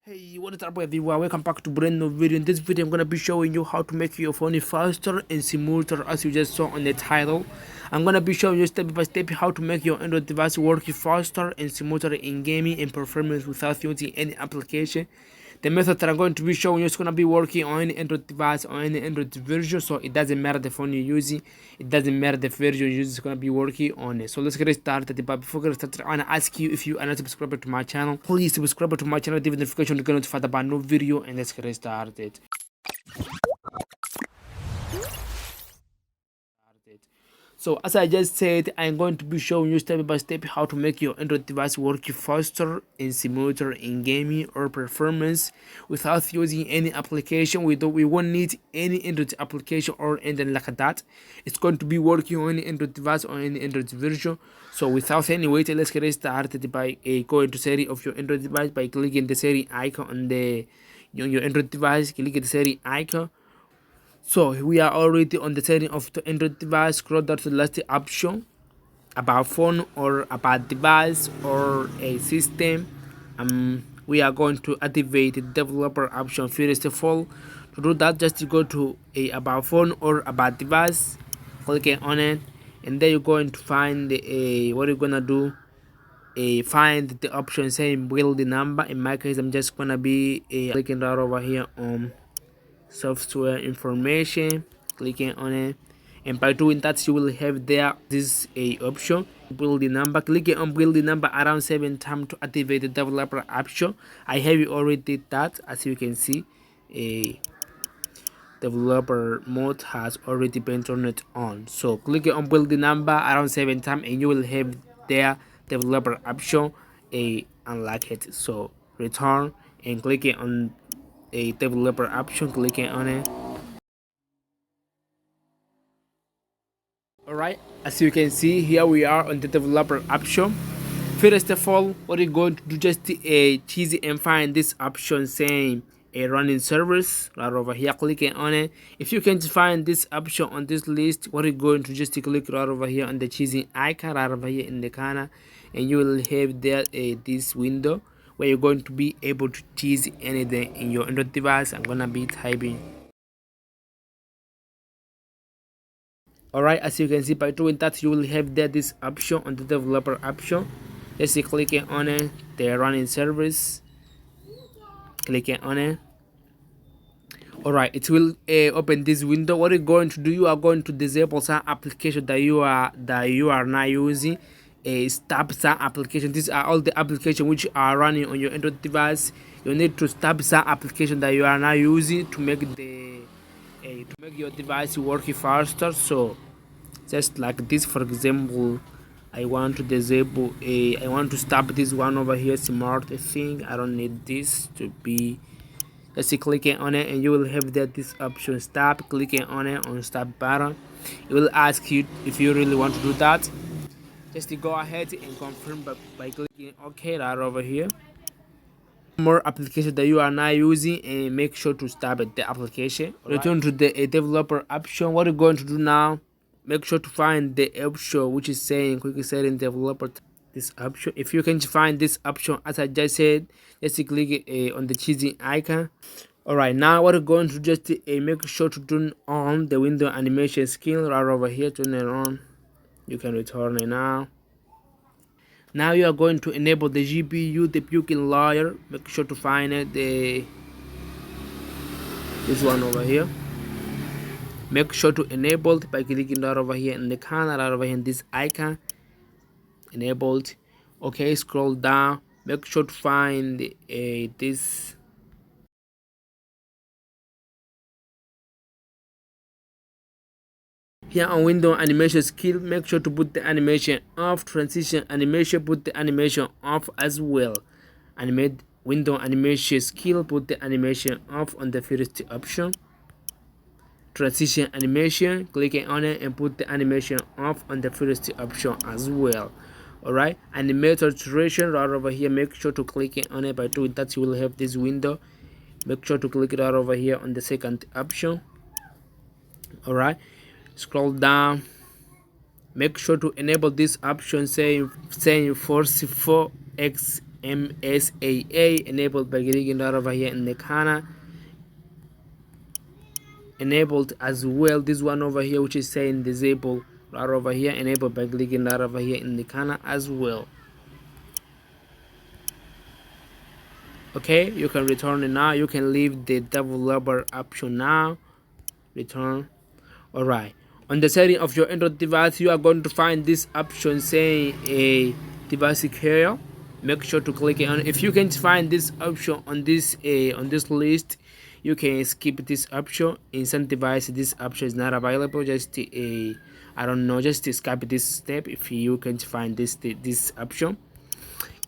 Hey, what is up everyone? Welcome back to brand new video. In this video I'm gonna be showing you how to make your phone faster and smoother, as you just saw on the title. I'm gonna be showing you step by step how to make your Android device work faster and smoother in gaming and performance without using any application. The method that I'm going to be showing you is going to be working on any Android device or any Android version, so it doesn't matter the phone you're using, it doesn't matter the version you're using, it's going to be working on it. So let's get started. But before we get started, I want to ask you, if you are not a subscriber to my channel, please subscribe to my channel, give the notification to get notified about new video, and let's get started. So as I just said, I'm going to be showing you step by step how to make your Android device work faster and smoother in gaming or performance without using any application. We won't need any Android application or anything like that. It's going to be working on any Android device or any Android version. So without any wait, let's get started by going to setting of your Android device by clicking the setting icon on your Android device. Click the setting icon. So we are already on the setting of the Android device. Scroll down to the last option, about phone or about device or a system. We are going to activate the developer option first of all. To do that, just go to a about phone or about device, click on it, and then you're going to find what you're gonna do. Find the option saying build the number. In my case, I'm just gonna be clicking right over here on software information, clicking on it, and by doing that you will have there this option, build the number. Clicking on build the number around 7 times to activate the developer option. I have already did that. As you can see, a developer mode has already been turned on. So clicking on build the number around 7 times and you will have there developer option unlock it. So return and clicking on a developer option, clicking on it. Alright, as you can see here we are on the developer option. First of all, what you're going to do, just choose and find this option saying a running service right over here, clicking on it. If you can't find this option on this list, what you're going to just click right over here on the choosing icon right over here in the corner, and you will have there this window where you're going to be able to choose anything in your Android device. I'm gonna be typing. Alright, as you can see, by doing that you will have there this option on the developer option. Just clicking on it, the running service, clicking on it. Alright, it will open this window. What you're going to do, you are going to disable some application that you are now using. Stop some application. These are all the applications which are running on your Android device. You need to stop some application that you are now using to make your device work faster. So just like this, for example, I want to disable I want to stop this one over here, smart thing. I don't need this to be. Just clicking on it and you will have that this option stop. Clicking on it on stop button, it will ask you if you really want to do that. Just to go ahead and confirm by clicking OK right over here. More application that you are now using, and make sure to stop at the application. Return to the developer option. What you're going to do now, make sure to find the option which is saying quick setting developer, this option. If you can find this option, as I just said, just click on the choosing icon. Alright, now what we're going to just make sure to turn on the window animation skill right over here. Turn it on. You can return it now. Now you are going to enable the GPU debugging layer. Make sure to find it, this one over here. Make sure to enable it by clicking right over here in the corner, right over here in this icon. Enabled. Okay, scroll down. Make sure to find this. Here on window animation skill, make sure to put the animation off. Transition animation, put the animation off as well. Animate window animation skill, put the animation off on the first option. Transition animation, clicking on it and put the animation off on the first option as well. Alright, animator duration right over here, make sure to click on it. By doing that you will have this window. Make sure to click it right over here on the second option. Alright, scroll down, make sure to enable this option saying force 4x MSAA, enabled by clicking right over here in the corner. Enabled as well, this one over here which is saying disable, right over here, enabled by clicking right over here in the corner as well. Okay, you can return it now. You can leave the developer option now, return. All right, on the setting of your Android device, you are going to find this option saying a device care. Make sure to click it on. If you can't find this option on this list, you can skip this option. In some device, this option is not available. Just I don't know, just skip this step if you can't find this option.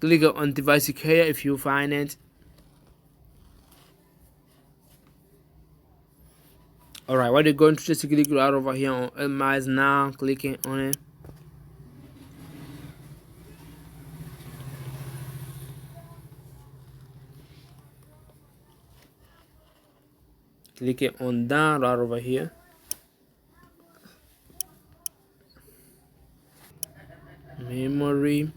Click on device care if you find it. Alright, what you're going to just click right over here on Elmize now, clicking on it. Click it on that right over here. Memory.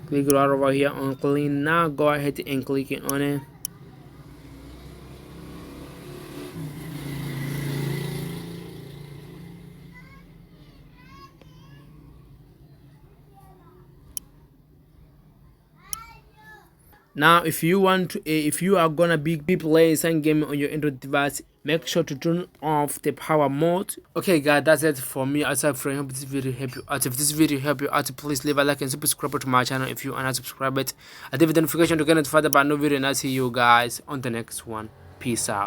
Click right over here on clean now. Go ahead and click it on it. Now, if you want to, if you are gonna be playing some game on your Android device, make sure to turn off the power mode. Okay, guys, that's it for me. As a friend, hope this video help you out. If this video help you out, please leave a like and subscribe to my channel if you are not subscribed. I leave the notification to get notified about new video, and I'll see you guys on the next one. Peace out.